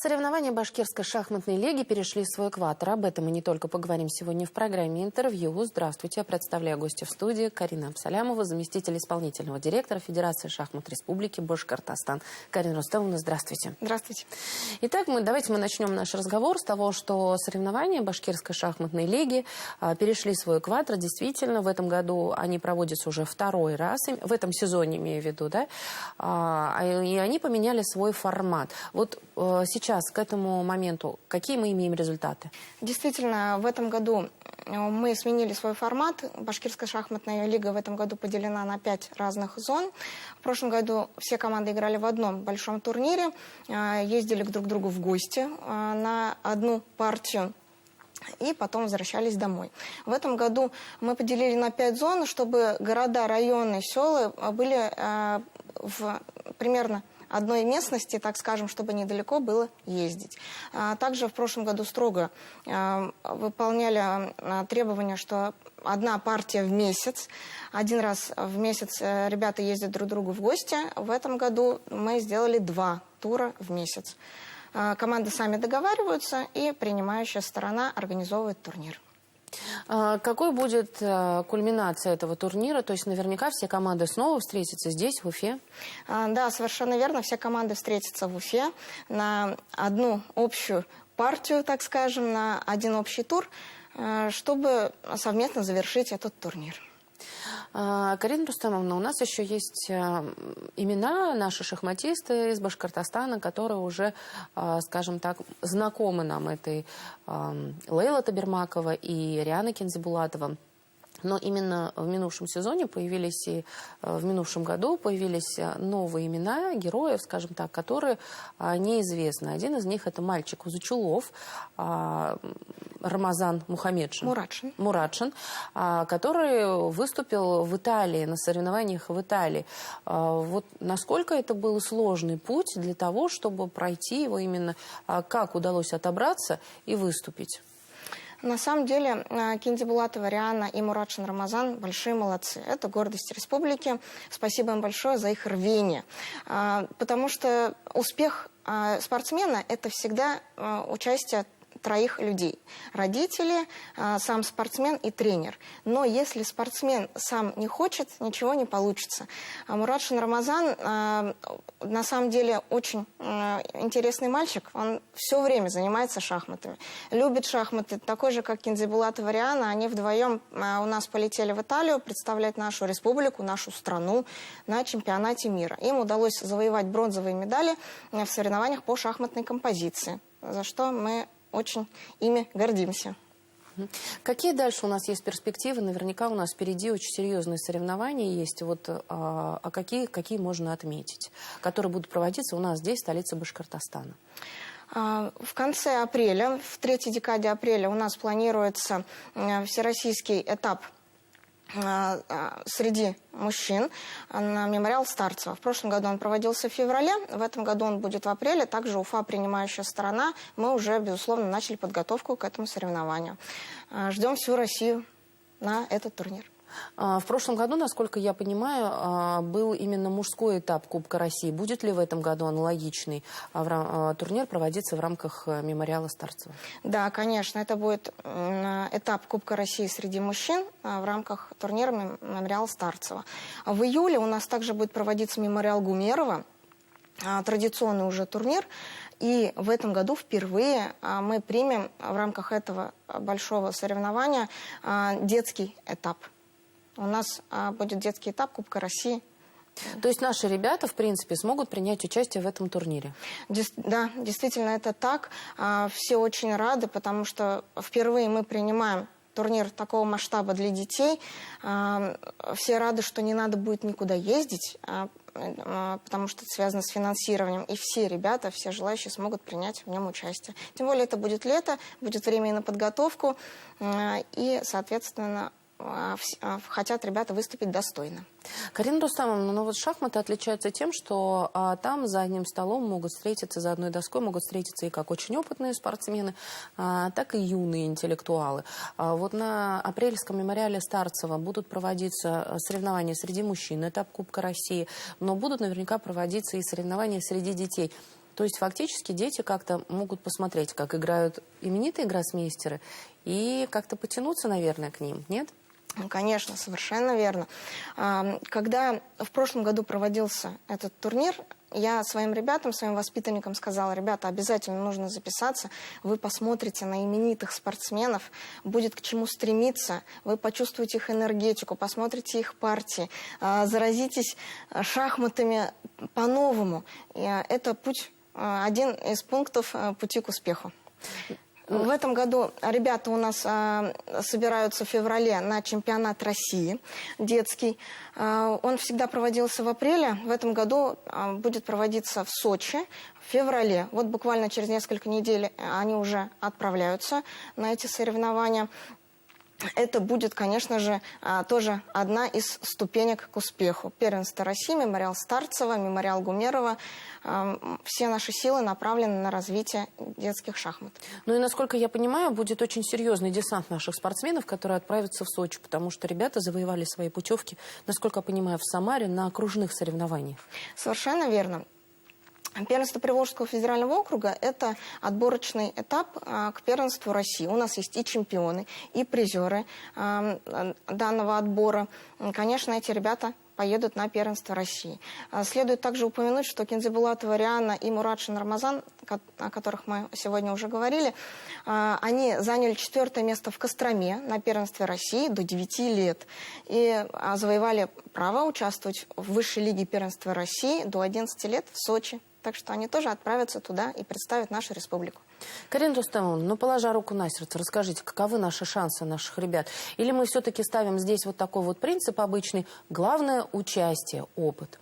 Соревнования Башкирской шахматной лиги перешли в свой экватор. Об этом мы не только поговорим сегодня в программе интервью. Здравствуйте, я представляю гостя в студии Карина Абсалямова, заместитель исполнительного директора Федерации шахмат Республики Башкортостан. Карина Рустамовна, здравствуйте. Здравствуйте. Итак, давайте мы начнем наш разговор с того, что соревнования Башкирской шахматной лиги перешли в свой экватор. Действительно, в этом году они проводятся уже второй раз, в этом сезоне имею в виду, да, и они поменяли свой формат. Вот сейчас, к этому моменту, какие мы имеем результаты? Действительно, в этом году мы сменили свой формат. Башкирская шахматная лига в этом году поделена на 5 разных зон. В прошлом году все команды играли в одном большом турнире, ездили друг к другу в гости на одну партию и потом возвращались домой. В этом году мы поделили на 5 зон, чтобы города, районы, села были в примерно одной местности, так скажем, чтобы недалеко было ездить. Также в прошлом году строго выполняли требования, что одна партия в месяц. Один раз в месяц ребята ездят друг к другу в гости. В этом году мы сделали 2 тура в месяц. Команды сами договариваются, и принимающая сторона организовывает турнир. Какой будет кульминация этого турнира? То есть наверняка все команды снова встретятся здесь, в Уфе? Да, совершенно верно. Все команды встретятся в Уфе на одну общую партию, так скажем, на один общий тур, чтобы совместно завершить этот турнир. Карина Рустамовна, у нас еще есть имена, наши шахматисты из Башкортостана, которые уже, скажем так, знакомы нам. Это Лейла Табермакова и Риана Кензебулатова. Но именно в минувшем сезоне появились и в минувшем году появились новые имена героев, скажем так, которые неизвестны. Один из них — это мальчик Узучулов, Рамазан Мурадшин, который выступил в Италии, на соревнованиях в Италии. Вот насколько это был сложный путь для того, чтобы пройти его именно, как удалось отобраться и выступить? На самом деле Кензебулатова Риана и Мурадшин Рамазан большие молодцы. Это гордость республики. Спасибо им большое за их рвение. Потому что успех спортсмена – это всегда участие 3 людей. Родители, сам спортсмен и тренер. Но если спортсмен сам не хочет, ничего не получится. Мурадшин Рамазан на самом деле очень интересный мальчик. Он все время занимается шахматами. Любит шахматы. Такой же, как Кензебулатова Риана. Они вдвоем у нас полетели в Италию представлять нашу республику, нашу страну на чемпионате мира. Им удалось завоевать бронзовые медали в соревнованиях по шахматной композиции, за что мы очень ими гордимся. Какие дальше у нас есть перспективы? Наверняка у нас впереди очень серьезные соревнования есть. Вот, какие можно отметить, которые будут проводиться у нас здесь, в столице Башкортостана? В конце апреля, в 3-й декаде апреля у нас планируется всероссийский этап среди мужчин на мемориал Старцева. В прошлом году он проводился в феврале, в этом году он будет в апреле. Также Уфа, принимающая сторона, мы уже, безусловно, начали подготовку к этому соревнованию. Ждем всю Россию на этот турнир. В прошлом году, насколько я понимаю, был именно мужской этап Кубка России. Будет ли в этом году аналогичный турнир проводиться в рамках мемориала Старцева? Да, конечно. Это будет этап Кубка России среди мужчин в рамках турнира мемориала Старцева. В июле у нас также будет проводиться мемориал Гумерова, традиционный уже турнир. И в этом году впервые мы примем в рамках этого большого соревнования детский этап. У нас будет детский этап Кубка России. То есть наши ребята, в принципе, смогут принять участие в этом турнире? Да, действительно, это так. Все очень рады, потому что впервые мы принимаем турнир такого масштаба для детей. Все рады, что не надо будет никуда ездить, потому что это связано с финансированием. И все ребята, все желающие смогут принять в нем участие. Тем более это будет лето, будет время и на подготовку. И, соответственно, хотят ребята выступить достойно. Карина Рустамовна, ну вот шахматы отличаются тем, что там за одним столом могут встретиться, за одной доской могут встретиться и как очень опытные спортсмены, так и юные интеллектуалы. Вот на апрельском мемориале Старцева будут проводиться соревнования среди мужчин, этап Кубка России, но будут наверняка проводиться и соревнования среди детей. То есть фактически дети как-то могут посмотреть, как играют именитые гроссмейстеры, и как-то потянуться, наверное, к ним, нет? Конечно, совершенно верно. Когда в прошлом году проводился этот турнир, я своим ребятам, своим воспитанникам сказала: ребята, обязательно нужно записаться, вы посмотрите на именитых спортсменов, будет к чему стремиться, вы почувствуете их энергетику, посмотрите их партии, заразитесь шахматами по-новому. Это путь, один из пунктов пути к успеху. В этом году ребята у нас собираются в феврале на чемпионат России детский. Он всегда проводился в апреле. В этом году будет проводиться в Сочи в феврале. Вот буквально через несколько недель они уже отправляются на эти соревнования. Это будет, конечно же, тоже одна из ступенек к успеху. Первенство России, мемориал Старцева, мемориал Гумерова. Все наши силы направлены на развитие детских шахмат. Ну и, насколько я понимаю, будет очень серьезный десант наших спортсменов, которые отправятся в Сочи, потому что ребята завоевали свои путевки, насколько я понимаю, в Самаре на окружных соревнованиях. Совершенно верно. Первенство Приволжского федерального округа – это отборочный этап к первенству России. У нас есть и чемпионы, и призеры данного отбора. Конечно, эти ребята поедут на первенство России. Следует также упомянуть, что Кензебулатова Риана и Мурадшин Рамазан, о которых мы сегодня уже говорили, они заняли 4-е место в Костроме на первенстве России до 9 лет и завоевали право участвовать в высшей лиге первенства России до 11 лет в Сочи. Так что они тоже отправятся туда и представят нашу республику. Карина Рустамовна, ну, положа руку на сердце, расскажите, каковы наши шансы наших ребят? Или мы все-таки ставим здесь вот такой вот принцип обычный: главное – участие, опыт?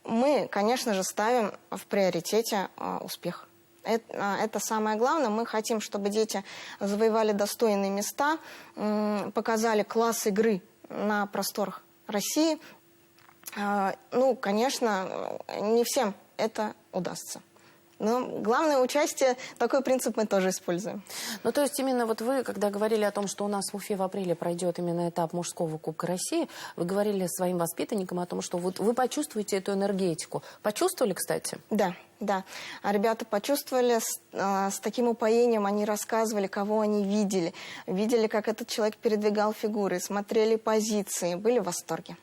Мы, конечно же, ставим в приоритете успех. Это самое главное. Мы хотим, чтобы дети завоевали достойные места, показали класс игры на просторах России. Ну, конечно, не всем это удастся. Но главное участие, такой принцип мы тоже используем. Ну, то есть именно вот вы, когда говорили о том, что у нас в Уфе в апреле пройдет именно этап мужского Кубка России, вы говорили своим воспитанникам о том, что вот вы почувствуете эту энергетику. Почувствовали, кстати? Да, да. А ребята почувствовали с таким упоением, они рассказывали, кого они видели. Видели, как этот человек передвигал фигуры, смотрели позиции, были в восторге.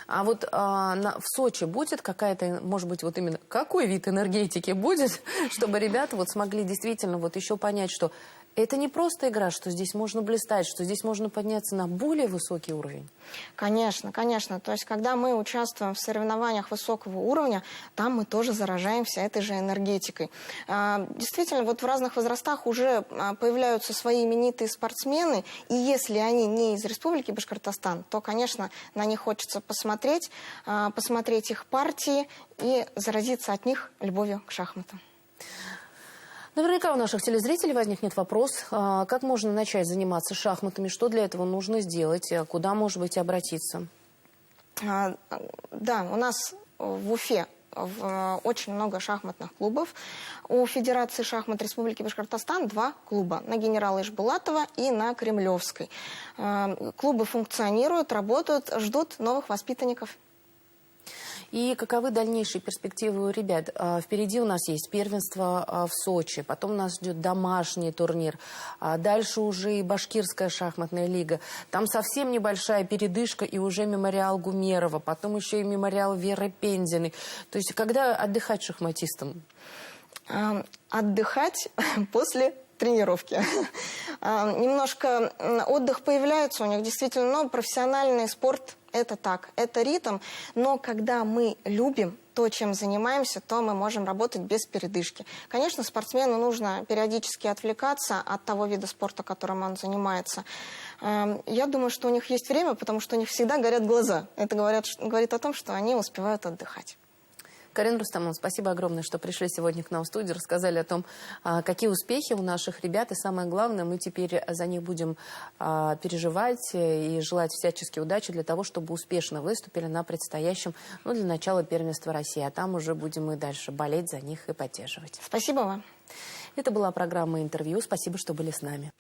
А вот в Сочи будет какая-то, может быть, вот именно какой вид энергетики будет, чтобы ребята вот смогли действительно вот еще понять, что это не просто игра, что здесь можно блистать, что здесь можно подняться на более высокий уровень? Конечно, конечно. То есть, когда мы участвуем в соревнованиях высокого уровня, там мы тоже заражаемся этой же энергетикой. Действительно, вот в разных возрастах уже появляются свои именитые спортсмены, и если они не из Республики Башкортостан, то, конечно, на них хочется посмотреть их партии и заразиться от них любовью к шахматам. Наверняка у наших телезрителей возникнет вопрос, как можно начать заниматься шахматами, что для этого нужно сделать, куда, может быть, обратиться? Да, у нас в Уфе очень много шахматных клубов. У Федерации шахмат Республики Башкортостан 2 клуба. На генерала Ишбулатова и на Кремлевской. Клубы функционируют, работают, ждут новых воспитанников. И каковы дальнейшие перспективы у ребят? Впереди у нас есть первенство в Сочи, потом у нас ждет домашний турнир, дальше уже и Башкирская шахматная лига. Там совсем небольшая передышка и уже мемориал Гумерова, потом еще и мемориал Веры Пензиной. То есть когда отдыхать шахматистам? Отдыхать после тренировки. Немножко отдых появляется у них, действительно, но профессиональный спорт – это так, это ритм. Но когда мы любим то, чем занимаемся, то мы можем работать без передышки. Конечно, спортсмену нужно периодически отвлекаться от того вида спорта, которым он занимается. Я думаю, что у них есть время, потому что у них всегда горят глаза. Это говорит о том, что они успевают отдыхать. Карина Рустамовна, спасибо огромное, что пришли сегодня к нам в студию, рассказали о том, какие успехи у наших ребят. И самое главное, мы теперь за них будем переживать и желать всячески удачи для того, чтобы успешно выступили на предстоящем, ну, для начала первенства России. А там уже будем и дальше болеть за них и поддерживать. Спасибо вам. Это была программа «Интервью». Спасибо, что были с нами.